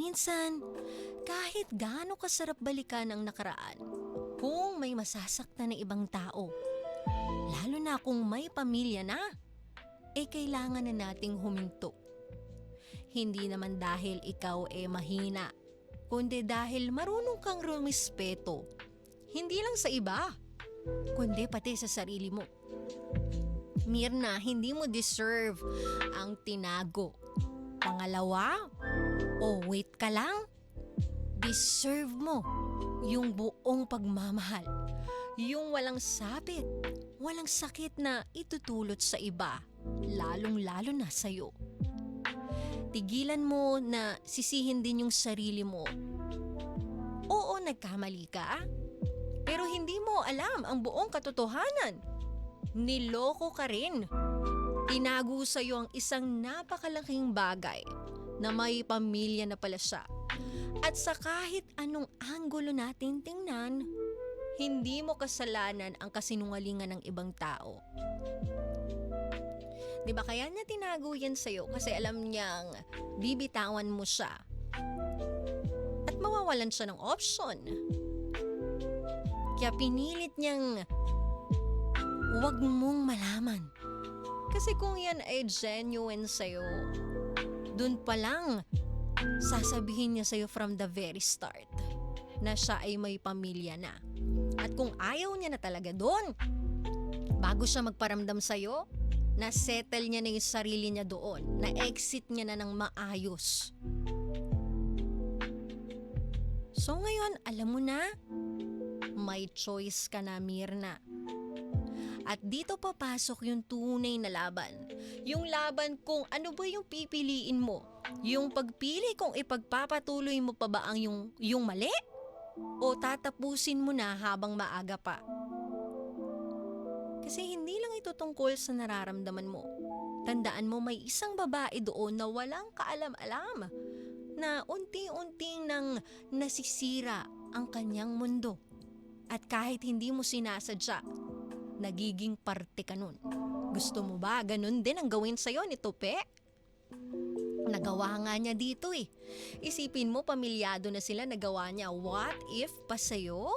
minsan, kahit gaano kasarap balikan ang nakaraan, kung may masasaktan na ibang tao, lalo na kung may pamilya na, kailangan na nating huminto. Hindi naman dahil ikaw mahina, kundi dahil marunong kang rumispeto. Hindi lang sa iba, kundi pati sa sarili mo. Mirna, hindi mo deserve ang tinago. Pangalawa, wait ka lang. Deserve mo yung buong pagmamahal. Yung walang sabit, walang sakit na itutulot sa iba, lalong-lalo na sa'yo. Tigilan mo na sisihin din yung sarili mo. Oo, nagkamali ka. Pero hindi mo alam ang buong katotohanan. Niloko ka rin. Tinago sa'yo ang isang napakalaking bagay na may pamilya na pala siya. At sa kahit anong anggulo natin tingnan, hindi mo kasalanan ang kasinungalingan ng ibang tao. Diba kaya niya tinago yan sa'yo kasi alam niyang bibitawan mo siya at mawawalan siya ng option. Kaya pinilit niyang huwag mong malaman. Kasi kung yan ay genuine sa'yo, dun pa lang sasabihin niya sa'yo from the very start na siya ay may pamilya na. At kung ayaw niya na talaga doon, bago siya magparamdam sa'yo, na-settle niya na yung sarili niya doon, na-exit niya na ng maayos. So ngayon, alam mo na, may choice ka na, Mirna. At dito papasok yung tunay na laban. Yung laban kung ano ba yung pipiliin mo. Yung pagpili kung ipagpapatuloy mo pa ba ang yung mali? O tatapusin mo na habang maaga pa? Kasi hindi lang ito tungkol sa nararamdaman mo. Tandaan mo may isang babae doon na walang kaalam-alam. Na unti-unting nang nasisira ang kanyang mundo. At kahit hindi mo sinasadya, nagiging parte ka nun. Gusto mo ba ganun din ang gawin sa'yo ni Tupe? Nagawa nga niya dito Isipin mo pamilyado na sila, nagawa niya. What if pa sa'yo?